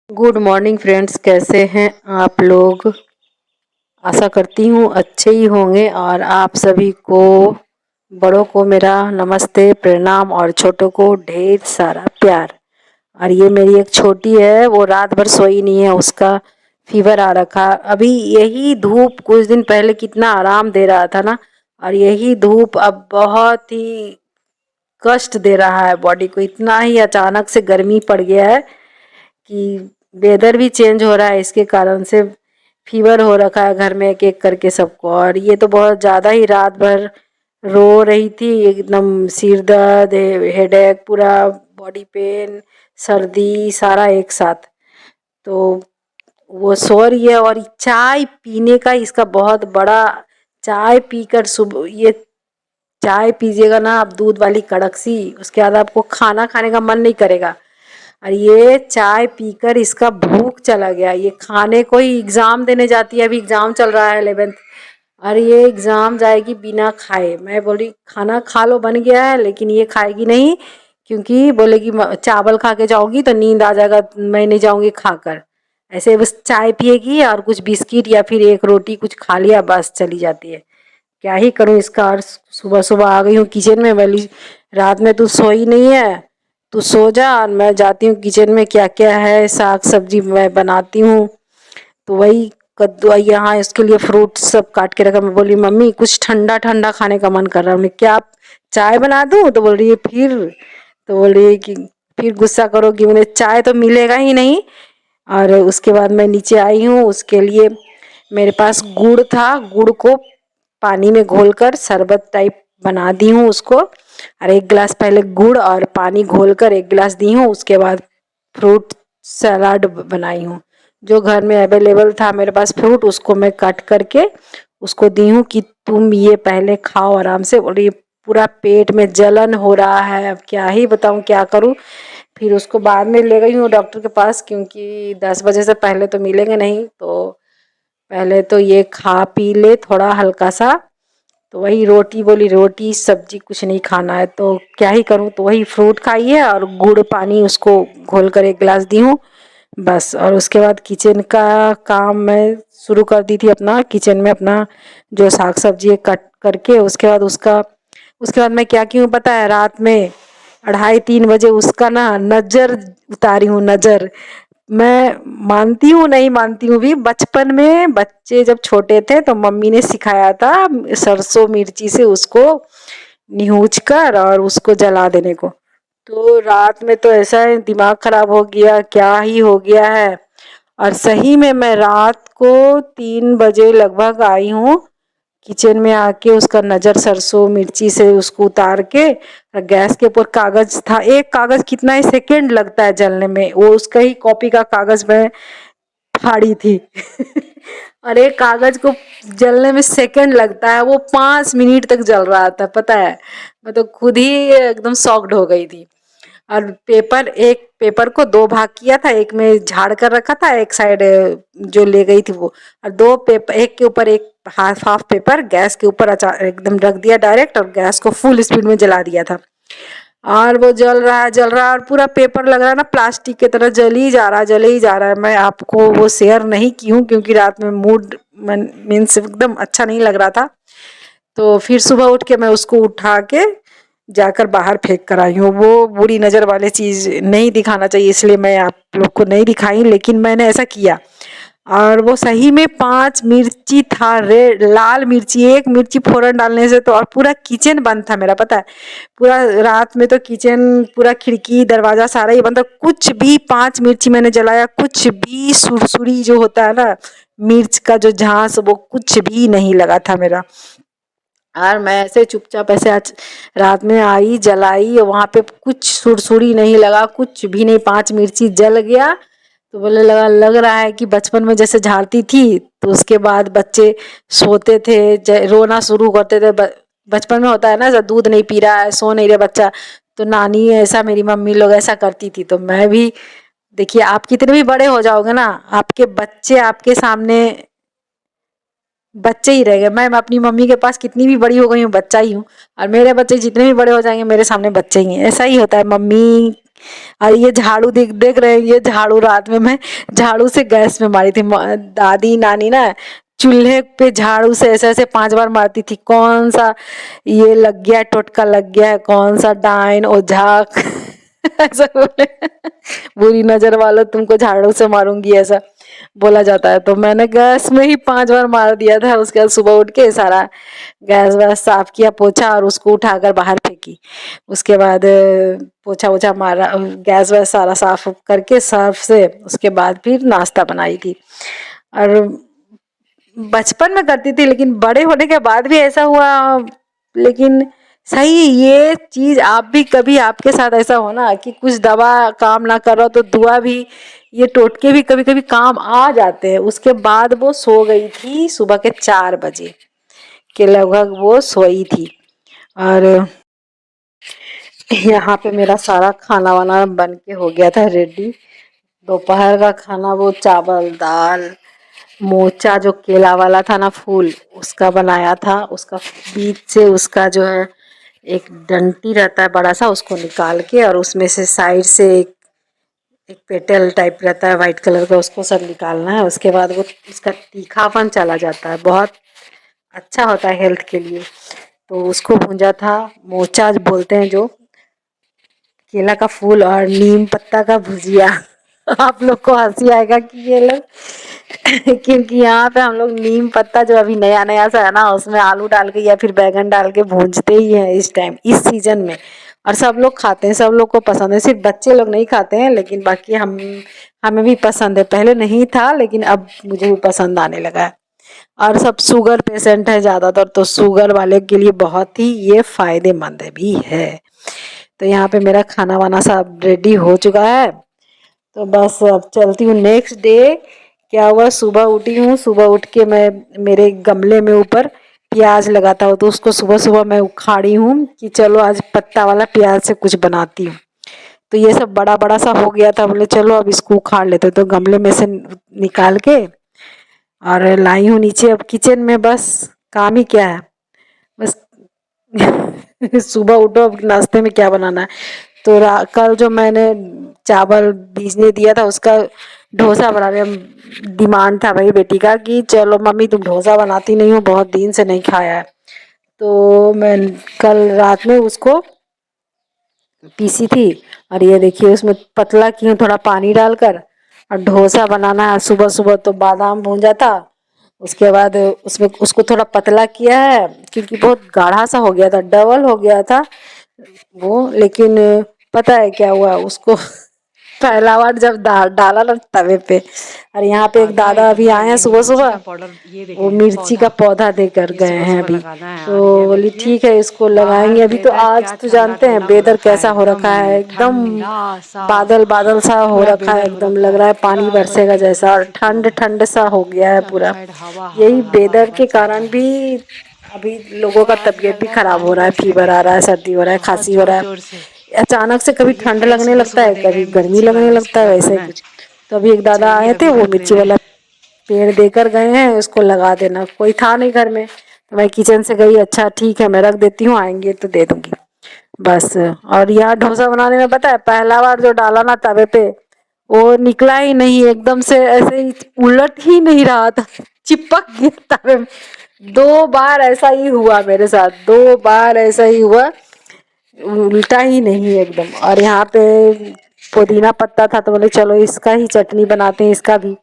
Good morning friends, कैसे हैं आप लोग। आशा करती हूँ अच्छे ही होंगे। और आप सभी को, बड़ों को मेरा नमस्ते प्रणाम और छोटों को ढेर सारा प्यार। और ये मेरी एक छोटी है, वो रात भर सोई नहीं है, उसका फीवर आ रखा। अभी यही धूप कुछ दिन पहले कितना आराम दे रहा था ना, और यही धूप अब बहुत ही कष्ट दे रहा है बॉडी को। इतना ही अचानक से गर्मी पड़ गया है कि वेदर भी चेंज हो रहा है, इसके कारण से फीवर हो रखा है घर में एक एक करके सबको। और ये तो बहुत ज़्यादा ही रात भर रो रही थी, एकदम सिर दर्द, हेडेक, पूरा बॉडी पेन, सर्दी, सारा एक साथ। तो वो सो रही है। और चाय पीने का इसका बहुत बड़ा, चाय पीकर सुबह ये चाय पीजिएगा ना आप, दूध वाली कड़क सी, उसके बाद आपको खाना खाने का मन नहीं करेगा। और ये चाय पीकर इसका भूख चला गया। ये खाने को ही, एग्ज़ाम देने जाती है, अभी एग्ज़ाम चल रहा है 11th। और ये एग्ज़ाम जाएगी बिना खाए। मैं बोली खाना खा लो, बन गया है, लेकिन ये खाएगी नहीं, क्योंकि बोलेगी चावल खा के जाओगी तो नींद आ जाएगा, मैं नहीं जाऊँगी खाकर। ऐसे बस चाय पिएगी और कुछ बिस्किट या फिर एक रोटी कुछ खा लिया, बस चली जाती है। क्या ही करूँ इसका। और सुबह सुबह आ गई हूँ किचन में, बोली रात में तू सोई नहीं है, तू सो जा, और मैं जाती हूँ किचन में क्या क्या है, साग सब्जी मैं बनाती हूँ। तो वही कद्दू यहाँ इसके लिए फ्रूट सब काट के रखा। मैं बोली मम्मी कुछ ठंडा ठंडा खाने का मन कर रहा है। मैं क्या चाय बना दूँ, तो बोल रही है फिर, तो बोल रही है कि फिर गुस्सा करोगी। मैंने चाय तो मिलेगा ही नहीं। और उसके बाद मैं नीचे आई हूँ, उसके लिए मेरे पास गुड़ था, गुड़ को पानी में घोलकर शरबत टाइप बना दी हूँ उसको। और एक गिलास पहले गुड़ और पानी घोलकर एक गिलास दी हूँ। उसके बाद फ्रूट सलाद बनाई हूँ, जो घर में अवेलेबल था मेरे पास फ्रूट, उसको मैं कट करके उसको दी हूँ कि तुम ये पहले खाओ आराम से। और ये पूरा पेट में जलन हो रहा है, अब क्या ही बताऊँ, क्या करूँ। फिर उसको बाद में ले गई हूँ डॉक्टर के पास, क्योंकि 10 बजे से पहले तो मिलेंगे नहीं, तो पहले तो ये खा पी ले थोड़ा हल्का सा। तो वही रोटी, बोली रोटी सब्जी कुछ नहीं खाना है, तो क्या ही करूँ। तो वही फ्रूट खाई है और गुड़ पानी उसको घोल कर एक गिलास दी हूँ, बस। और उसके बाद किचन का काम मैं शुरू कर दी थी, अपना किचन में अपना जो साग सब्जी कट करके। उसके बाद मैं क्या की हूँ पता है, रात में 2:30-3 बजे उसका ना नज़र उतारी हूँ, नज़र। मैं मानती हूँ नहीं मानती हूँ भी, बचपन में बच्चे जब छोटे थे तो मम्मी ने सिखाया था सरसों मिर्ची से उसको निहुच कर और उसको जला देने को। तो रात में तो ऐसा है दिमाग खराब हो गया, क्या ही हो गया है। और सही में मैं रात को 3 बजे लगभग आई हूँ, किचन में आके उसका नज़र सरसों मिर्ची से उसको उतार के, गैस के ऊपर कागज था, एक कागज कितना ही सेकंड लगता है जलने में, वो उसका ही कॉपी का कागज मैं फाड़ी थी। और एक कागज को जलने में सेकंड लगता है, वो 5 मिनट तक जल रहा था, पता है। मैं तो खुद ही एकदम शॉक्ड हो गई थी। और एक पेपर को 2 भाग किया था, एक में झाड़ कर रखा था, एक साइड जो ले गई थी वो। और 2 पेपर, एक के ऊपर एक, हाफ हाफ पेपर गैस के ऊपर एकदम रख दिया डायरेक्ट, और गैस को फुल स्पीड में जला दिया था। और वो जल रहा है, और पूरा पेपर लग रहा है ना प्लास्टिक की तरह, जल ही जा रहा है, जल ही जा रहा है। मैं आपको वो शेयर नहीं की हूँ, क्योंकि रात में मूड मीन्स एकदम अच्छा नहीं लग रहा था। तो फिर सुबह उठ के मैं उसको उठा के जाकर बाहर फेंक कर आई हूँ। वो बुरी नज़र वाले चीज़ नहीं दिखाना चाहिए, इसलिए मैं आप लोग को नहीं दिखाई, लेकिन मैंने ऐसा किया। और वो सही में 5 मिर्ची था, रेड लाल मिर्ची, एक मिर्ची फोरन डालने से तो, और पूरा किचन बंद था मेरा, पता है। पूरा रात में तो किचन पूरा खिड़की दरवाज़ा सारा ही बंद था, कुछ भी, 5 मिर्ची मैंने जलाया, कुछ भी सुरसुरी जो होता है ना मिर्च का जो झांस, वो कुछ भी नहीं लगा था मेरा। और मैं ऐसे चुपचाप ऐसे आज रात में आई, जलाई, वहाँ पे कुछ सुरसुरी नहीं लगा, कुछ भी नहीं, 5 मिर्ची जल गया। तो बोले लग रहा है कि बचपन में जैसे झाड़ती थी, तो उसके बाद बच्चे सोते थे, रोना शुरू करते थे। बचपन में होता है ना, जब दूध नहीं पी रहा है, सो नहीं रहा बच्चा, तो नानी ऐसा, मेरी मम्मी लोग ऐसा करती थी। तो मैं भी, देखिए आप कितने भी बड़े हो जाओगे ना, आपके बच्चे आपके सामने बच्चे ही रह गए। मैं अपनी मम्मी के पास कितनी भी बड़ी हो गई हूँ, बच्चा ही हूँ। और मेरे बच्चे जितने भी बड़े हो जाएंगे मेरे सामने बच्चे ही हैं, ऐसा ही होता है। मम्मी और ये झाड़ू देख देख रहे हैं, ये झाड़ू रात में मैं झाड़ू से गैस में मारी थी। दादी नानी ना चूल्हे पे झाड़ू से ऐसे ऐसे 5 बार मारती थी, कौन सा ये लग गया है, टोटका लग गया है, कौन सा डाइन ओझा ऐसा बोले, बुरी नजर वालों तुमको झाड़ू से मारूंगी ऐसा बोला जाता है। तो मैंने गैस में ही 5 बार मार दिया था। उसके बाद सुबह उठ के सारा गैस वैस साफ किया, पोछा, और उसको उठाकर बाहर फेंकी। उसके बाद पोछा वोछा मारा, गैस वैस सारा साफ करके सर्फ से उसके बाद फिर नाश्ता बनाई थी। और बचपन में करती थी, लेकिन बड़े होने के बाद भी ऐसा हुआ। लेकिन सही, ये चीज आप भी कभी आपके साथ ऐसा हो ना कि कुछ दवा काम ना कर रहा हो तो दुआ भी, ये टोटके भी कभी कभी काम आ जाते हैं। उसके बाद वो सो गई थी सुबह के 4 बजे के लगभग वो सोई थी। और यहाँ पे मेरा सारा खाना वाना बन के हो गया था रेडी। दोपहर का खाना वो चावल दाल, मोचा जो केला वाला था ना फूल, उसका बनाया था। उसका बीच से उसका जो है एक डंटी रहता है बड़ा सा, उसको निकाल के और उसमें से साइड से एक पेटल टाइप रहता है वाइट कलर का, उसको सब निकालना है। उसके बाद वो उसका तीखापन चला जाता है, बहुत अच्छा होता है हेल्थ के लिए। तो उसको भूंजा था, मोचा बोलते हैं जो, केला का फूल और नीम पत्ता का भुजिया। आप लोग को हंसी आएगा कि ये लोग क्योंकि यहाँ पे हम लोग नीम पत्ता जो अभी नया नया सा है ना, उसमें आलू डाल के या फिर बैगन डाल के भूंजते ही हैं इस टाइम, इस सीजन में। और सब लोग खाते हैं, सब लोग को पसंद है, सिर्फ बच्चे लोग नहीं खाते हैं, लेकिन बाकी हमें भी पसंद है। पहले नहीं था लेकिन अब मुझे भी पसंद आने लगा है। और सब शुगर पेशेंट है ज़्यादातर, तो शुगर वाले के लिए बहुत ही ये फायदेमंद भी है। तो यहाँ पे मेरा खाना वाना सब रेडी हो चुका है। तो बस अब चलती हूँ नेक्स्ट डे। क्या हुआ, सुबह उठी हूँ, सुबह उठ के मैं मेरे गमले में ऊपर प्याज लगाता हूँ, तो उसको सुबह सुबह मैं उखाड़ी हूँ कि चलो आज पत्ता वाला प्याज से कुछ बनाती हूँ। तो ये सब बड़ा बड़ा सा हो गया था, बोले चलो अब इसको उखाड़ लेते। तो गमले में से निकाल के और लाई हूँ नीचे। अब किचन में बस काम ही क्या है, बस सुबह उठो, अब नाश्ते में क्या बनाना है। तो कल जो मैंने चावल भीजने दिया था उसका डोसा बना रहे। डिमांड था भाई बेटी का कि चलो मम्मी तुम डोसा बनाती नहीं हो, बहुत दिन से नहीं खाया है। तो मैं कल रात में उसको पीसी थी, और ये देखिए उसमें पतला की हूँ थोड़ा पानी डालकर। और डोसा बनाना है सुबह सुबह, तो बादाम भूंजा था। उसके बाद उसमें उसको थोड़ा पतला किया है क्योंकि बहुत गाढ़ा सा हो गया था, डबल हो गया था वो। लेकिन पता है क्या हुआ उसको पहला बार जब डाला ना तवे पे, और यहाँ पे एक दादा अभी आए हैं सुबह सुबह, वो मिर्ची का पौधा देकर गए हैं अभी। तो बोली ठीक है इसको लगाएंगे अभी। तो आज तो जानते हैं वेदर कैसा हो रखा है, एकदम बादल बादल सा हो रखा है, एकदम लग रहा है पानी बरसेगा जैसा, और ठंड ठंड सा हो गया है पूरा। यही वेदर के कारण भी अभी लोगों का तबीयत भी खराब हो रहा है, फीवर आ रहा है, सर्दी हो रहा है, खांसी हो रहा है। अचानक से कभी ठंड लगने लगता है, कभी गर्मी लगने लगता है, वैसे ही कुछ। तो अभी एक दादा आए थे, वो मिर्ची वाला पेड़ देकर गए हैं, उसको लगा देना। कोई था नहीं घर में, तो मैं किचन से गई, अच्छा ठीक है मैं रख देती हूँ, आएंगे तो दे दूंगी बस। और यहाँ डोसा बनाने में पता है पहला बार जो डाला ना तवे पे, वो निकला ही नहीं, एकदम से ऐसे ही उलट ही नहीं रहा था, चिपक गया तवे में। 2 बार ऐसा ही हुआ मेरे साथ, 2 बार ऐसा ही हुआ, उल्टा ही नहीं एकदम। और यहाँ पे पुदीना पत्ता था, तो बोले चलो इसका ही चटनी बनाते हैं, इसका भी।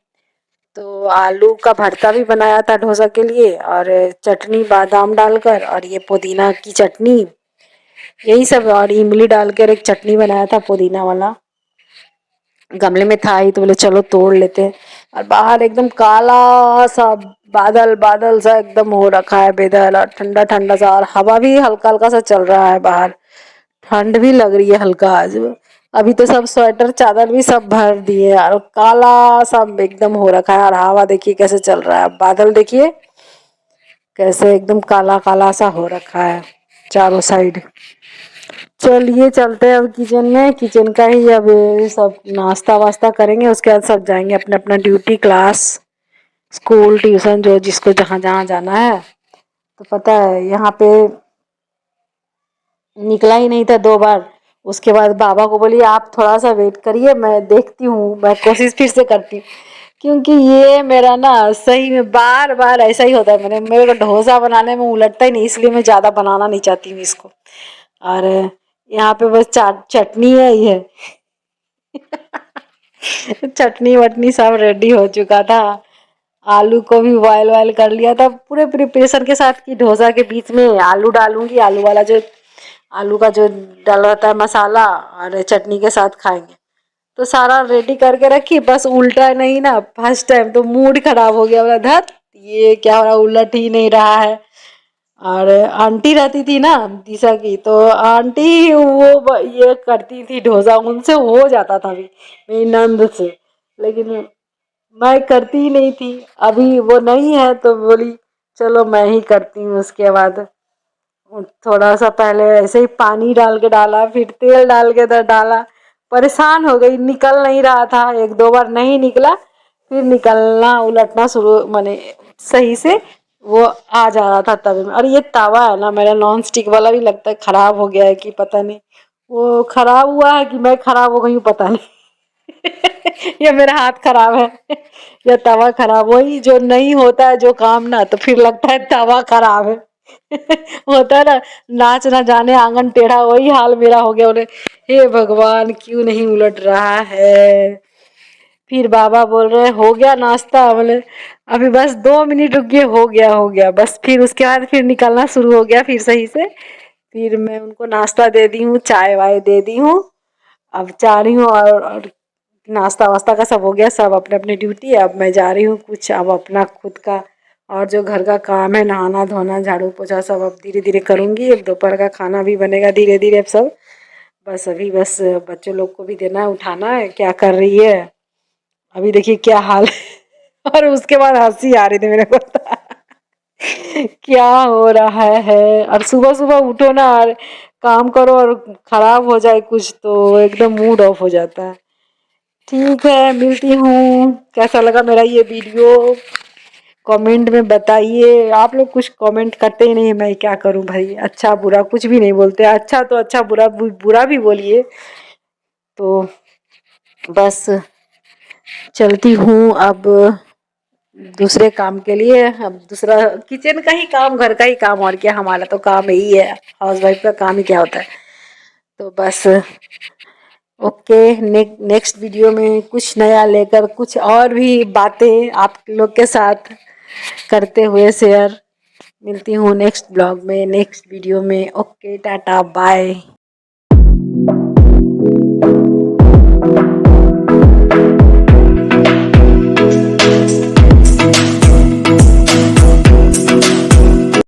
तो आलू का भरता भी बनाया था डोसा के लिए, और चटनी बादाम डालकर, और ये पुदीना की चटनी, यही सब। और इमली डालकर एक चटनी बनाया था पुदीना वाला, गमले में था ही, तो बोले चलो तोड़ लेते हैं। और बाहर एकदम काला सा बादल बादल सा एकदम हो रखा है वेदर, और ठंडा ठंडा सा, और हवा भी हल्का हल्का सा चल रहा है बाहर। ठंड भी लग रही है हल्का आज। अभी तो सब स्वेटर चादर भी सब भर दिए, और काला सा एकदम हो रखा है। और हवा देखिए कैसे चल रहा है, बादल देखिए कैसे एकदम काला काला सा हो रखा है चारों साइड। चलिए चलते हैं अब किचन में, किचन का ही अब सब नाश्ता वास्ता करेंगे, उसके बाद सब जाएंगे अपने अपना ड्यूटी, क्लास, स्कूल, ट्यूशन, जो जिसको जहाँ जहाँ जाना है। तो पता है यहाँ पे निकला ही नहीं था 2 बार, उसके बाद बाबा को बोली आप थोड़ा सा वेट करिए, मैं देखती हूँ, मैं कोशिश फिर से करती हूँ। क्योंकि ये मेरा ना सही में बार बार ऐसा ही होता है, मेरे को डोसा बनाने में उलटता ही नहीं, इसलिए मैं ज़्यादा बनाना नहीं चाहती हूँ इसको। और यहाँ पे बस चटनी है ये चटनी वटनी सब रेडी हो चुका था। आलू को भी बॉयल वायल कर लिया था पूरे प्रिपरेशन के साथ कि डोसा के बीच में आलू डालूंगी, आलू वाला जो आलू का जो डाला होता है मसाला, और चटनी के साथ खाएंगे। तो सारा रेडी करके रखी, बस उल्टा नहीं ना फर्स्ट टाइम, तो मूड खराब हो गया, बोला धत ये क्या हो रहा, उलट ही नहीं रहा है। और आंटी रहती थी ना दिशा की, तो आंटी वो ये करती थी डोसा, उनसे हो जाता था अभी मेरी नंद से, लेकिन मैं करती ही नहीं थी। अभी वो नहीं है तो बोली चलो मैं ही करती हूँ। उसके बाद थोड़ा सा पहले ऐसे ही पानी डाल के डाला, फिर तेल डाल के डाला, परेशान हो गई, निकल नहीं रहा था, एक दो बार नहीं निकला, फिर निकलना उलटना शुरू, माने सही से वो आ जा रहा था तवे में। और ये तवा है ना मेरा नॉन स्टिक वाला, भी लगता है खराब हो गया है कि पता नहीं, वो खराब हुआ है कि मैं खराब हो गई हूँ पता नहीं या मेरा हाथ खराब है या तवा खराब, वही जो नहीं होता है जो काम ना, तो फिर लगता है तवा खराब है होता है ना, नाच ना जाने आंगन टेढ़ा, वही हाल मेरा हो गया। बोले हे भगवान क्यों नहीं उलट रहा है। फिर बाबा बोल रहे हो गया नाश्ता, बोले अभी बस 2 मिनट रुकिए, हो गया बस। फिर उसके बाद फिर निकलना शुरू हो गया फिर सही से। फिर मैं उनको नाश्ता दे दी हूँ, चाय वाय दे दी हूँ, अब जा रही हूँ। और नाश्ता वास्ता का सब हो गया, सब अपने अपने ड्यूटी। अब मैं जा रही हूँ कुछ अब अपना खुद का और जो घर का काम है, नहाना धोना झाड़ू पोछा सब अब धीरे धीरे करूँगी। अब दोपहर का खाना भी बनेगा धीरे धीरे अब सब। बस अभी बस बच्चों लोग को भी देना है, उठाना है, क्या कर रही है अभी देखिए क्या हाल है और उसके बाद हंसी आ रही थी मेरे को क्या हो रहा है। और सुबह सुबह उठो ना और काम करो और खराब हो जाए कुछ तो एकदम मूड ऑफ हो जाता है। ठीक है, मिलती हूँ। कैसा लगा मेरा ये वीडियो कमेंट में बताइए। आप लोग कुछ कमेंट करते ही नहीं, मैं क्या करूं भाई, अच्छा बुरा कुछ भी नहीं बोलते, अच्छा तो अच्छा, बुरा बुरा भी बोलिए। तो बस चलती हूँ अब दूसरे काम के लिए। अब दूसरा किचन का ही काम, घर का ही काम, और क्या, हमारा तो काम यही है, हाउस वाइफ का काम ही क्या होता है। तो बस ओके, नेक्स्ट वीडियो में कुछ नया लेकर कुछ और भी बातें आप लोग के साथ करते हुए शेयर। मिलती हूँ नेक्स्ट ब्लॉग में, नेक्स्ट वीडियो में। Okay, tata bye.